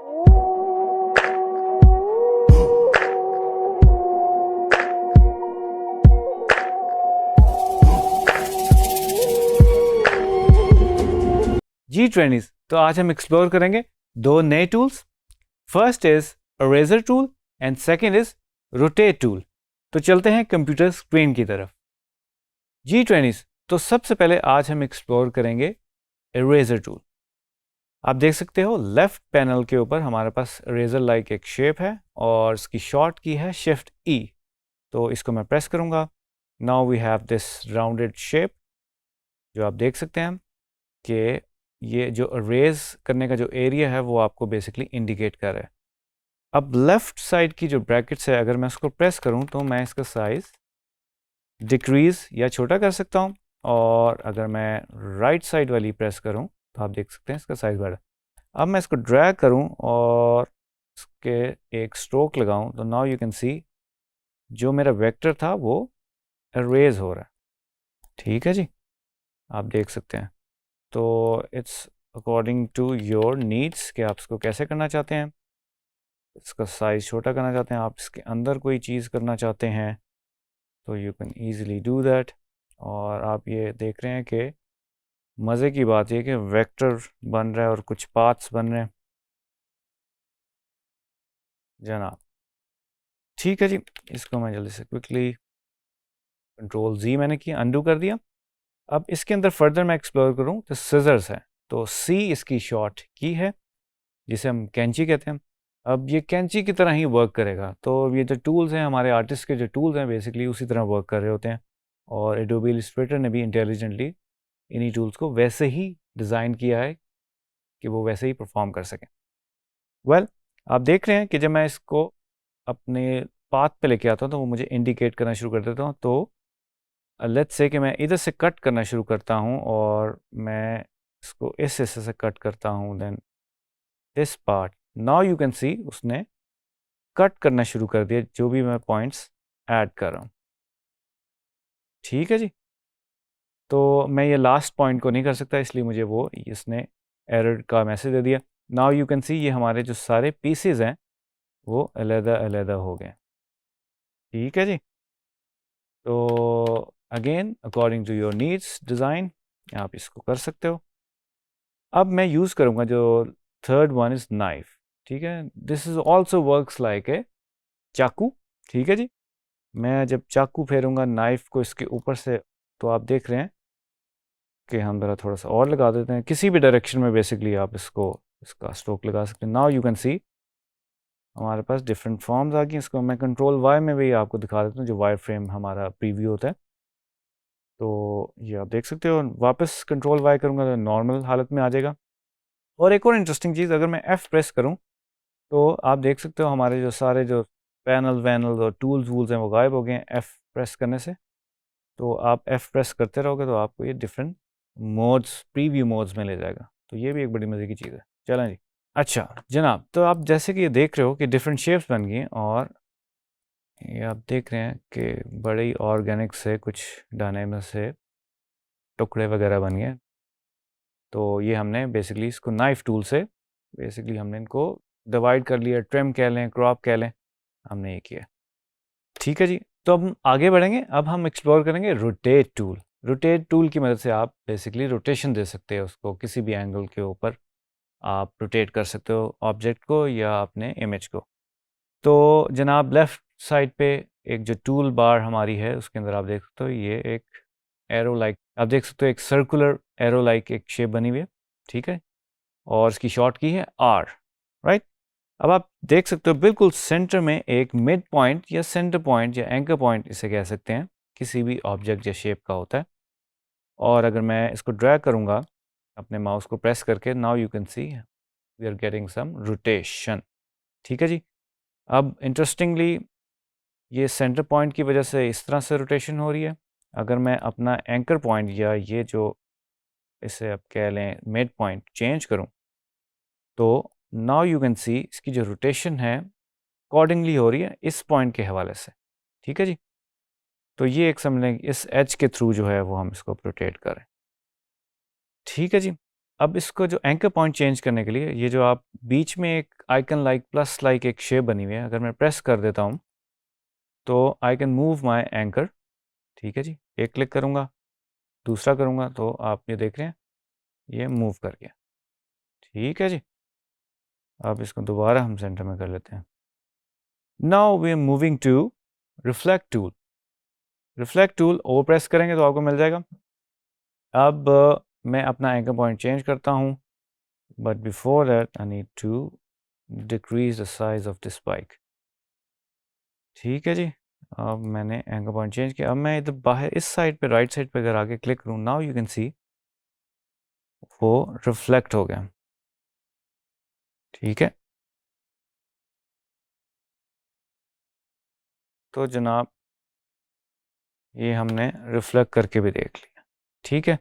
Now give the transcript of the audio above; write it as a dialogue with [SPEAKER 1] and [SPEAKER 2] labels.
[SPEAKER 1] जी trainees, तो आज हम एक्सप्लोर करेंगे दो नए tools. First is eraser tool and second is rotate tool. तो चलते हैं कंप्यूटर स्क्रीन की तरफ। जी ट्रेनिस, तो सबसे पहले आज हम एक्सप्लोर करेंगे इरेजर टूल। आप देख सकते हो लेफ्ट पैनल के ऊपर हमारे पास इरेजर लाइक एक शेप है और इसकी शॉर्ट की है शिफ्ट ई। तो इसको मैं प्रेस करूंगा। Now we have this rounded shape जो आप देख सकते हैं कि ये जो इरेज करने का जो एरिया है वो आपको बेसिकली इंडिकेट कर रहा है। अब लेफ्ट साइड की जो ब्रैकेट्स है अगर मैं इसको प्रेस करूं तो मैं इसका साइज डिक्रीज या छोटा कर सकता हूं, और अगर मैं राइट साइड वाली प्रेस करूं तो आप देख सकते हैं इसका साइज बढ़ा। अब मैं इसको ड्रैग करूं और इसके एक स्ट्रोक लगाऊं तो नाउ यू कैन सी जो मेरा वेक्टर था वो इरेज हो रहा है। ठीक है जी, आप देख सकते हैं। तो it's according to your needs कि आप इसको कैसे करना चाहते हैं। इसका साइज़ छोटा करना चाहते हैं, आप इसके अंदर कोई चीज़ करना चाहते हैं तो you can easily do that. और आप ये देख रहे हैं कि मज़े की बात ये कि वेक्टर बन रहा है और कुछ पाथ्स बन रहे हैं जनाब। ठीक है जी, इसको मैं जल्दी से क्विकली कंट्रोल जी मैंने किया, अंडू कर दिया। अब इसके अंदर फर्दर मैं एक्सप्लोर करूँ तो सिजर्स है, तो सी इसकी शॉर्ट की है जिसे हम कैंची कहते हैं। अब ये कैंची की तरह ही वर्क करेगा। तो ये जो टूल्स हैं हमारे आर्टिस्ट के जो टूल्स हैं बेसिकली उसी तरह वर्क कर रहे होते हैं, और एडोबी इलस्ट्रेटर ने भी इंटेलिजेंटली इन्हीं टूल्स को वैसे ही डिज़ाइन किया है कि वो वैसे ही परफॉर्म कर सकें। वेल, आप देख रहे हैं कि जब मैं इसको अपने पाथ पे लेके आता हूँ तो वो मुझे इंडिकेट करना शुरू कर देता हूँ। तो लेट्स से कि मैं इधर से कट करना शुरू करता हूँ और मैं इसको इस हिस्से से कट करता हूँ, then this part, now you can see उसने कट करना शुरू कर दिया जो भी मैं पॉइंट्स ऐड कर रहा हूँ। ठीक है जी, तो मैं ये लास्ट पॉइंट को नहीं कर सकता इसलिए मुझे वो इसने एरर का मैसेज दे दिया। नाउ यू कैन सी ये हमारे जो सारे पीसेज हैं वो अलग-अलग हो गए। ठीक है जी, तो again according to your needs design आप इसको कर सकते हो। अब मैं यूज़ करूँगा जो थर्ड वन इज़ नाइफ। ठीक है, this is also works like a चाकू। ठीक है जी, मैं जब चाकू फेरूंगा नाइफ को इसके ऊपर से तो आप देख रहे हैं कि हम ज़रा थोड़ा सा और लगा देते हैं किसी भी डायरेक्शन में। बेसिकली आप इसका स्ट्रोक लगा सकते हैं। नाउ यू कैन सी हमारे पास डिफरेंट फॉर्म्स आ गई। इसको मैं कंट्रोल वाई में भी आपको दिखा देता हूँ, जो वाई फ्रेम हमारा प्रीव्यू होता है। तो ये आप देख सकते हो, वापस कंट्रोल वाई करूँगा तो नॉर्मल हालत में आ जाएगा। और एक और इंटरेस्टिंग चीज़, अगर मैं एफ़ प्रेस करूँ तो आप देख सकते हो हमारे जो सारे जो पैनल वैनल और टूल्स वूल्स हैं वो गायब हो गए हैं एफ़ प्रेस करने से। तो आप एफ़ प्रेस करते रहोगे तो आपको ये डिफरेंट मोड्स, प्रीव्यू मोड्स में ले जाएगा। तो ये भी एक बड़ी मज़े की चीज़ है। चलें जी। अच्छा जनाब, तो आप जैसे कि ये देख रहे हो कि डिफरेंट शेप्स बन गई हैं, और ये आप देख रहे हैं कि बड़े ही ऑर्गेनिक से कुछ दाने में से टुकड़े वगैरह बन गए। तो ये हमने बेसिकली इसको नाइफ टूल से बेसिकली हमने इनको डिवाइड कर लिया, ट्रिम कह लें, क्रॉप कह लें, हमने ये किया। ठीक है जी, तो अब हम आगे बढ़ेंगे। अब हम एक्सप्लोर करेंगे रोटेट टूल। रोटेट टूल की मदद से आप बेसिकली रोटेशन दे सकते हैं उसको, किसी भी एंगल के ऊपर आप रोटेट कर सकते हो ऑब्जेक्ट को या अपने इमेज को। तो जनाब लेफ़्ट साइड पे एक जो टूल बार हमारी है उसके अंदर आप देख सकते हो ये एक एरो लाइक, आप देख सकते हो एक सर्कुलर एरो लाइक एक शेप बनी हुई है। ठीक है, और इसकी शॉर्ट की है आर, राइट। अब आप देख सकते हो बिल्कुल सेंटर में एक मिड पॉइंट या सेंटर पॉइंट या एंकर पॉइंट इसे कह सकते हैं, किसी भी ऑब्जेक्ट या शेप का होता है। और अगर मैं इसको ड्रैग करूँगा अपने माउस को प्रेस करके, now you can see we are getting some rotation. ठीक है जी, अब इंटरेस्टिंगली ये सेंटर पॉइंट की वजह से इस तरह से रोटेशन हो रही है। अगर मैं अपना एंकर पॉइंट या ये जो इसे आप कह लें मिड पॉइंट चेंज करूं तो नाउ यू कैन सी इसकी जो रोटेशन है अकॉर्डिंगली हो रही है इस पॉइंट के हवाले से। ठीक है जी, तो ये एक समझ लें इस एज के थ्रू जो है वो हम इसको रोटेट करें। ठीक है जी, अब इसको जो एंकर पॉइंट चेंज करने के लिए ये जो आप बीच में एक आइकन लाइक प्लस लाइक एक शेप बनी हुई है, अगर मैं प्रेस कर देता हूँ तो I can move my anchor. ठीक है जी, एक क्लिक करूँगा, दूसरा करूँगा तो आप ये देख रहे हैं ये मूव कर गया। ठीक है जी, अब इसको दोबारा हम सेंटर में कर लेते हैं। Now we are moving to reflect tool. Reflect tool over press करेंगे तो आपको मिल जाएगा। अब मैं अपना एंकर पॉइंट चेंज करता हूँ, but before that I need to decrease the size of this spike. ठीक है जी, अब मैंने एंकर पॉइंट चेंज किया। अब मैं इधर बाहर इस साइड पे राइट साइड पे अगर आके क्लिक करूँ, नाउ यू कैन सी वो रिफ्लेक्ट हो गया। ठीक है, तो जनाब ये हमने रिफ्लेक्ट करके भी देख लिया। ठीक है,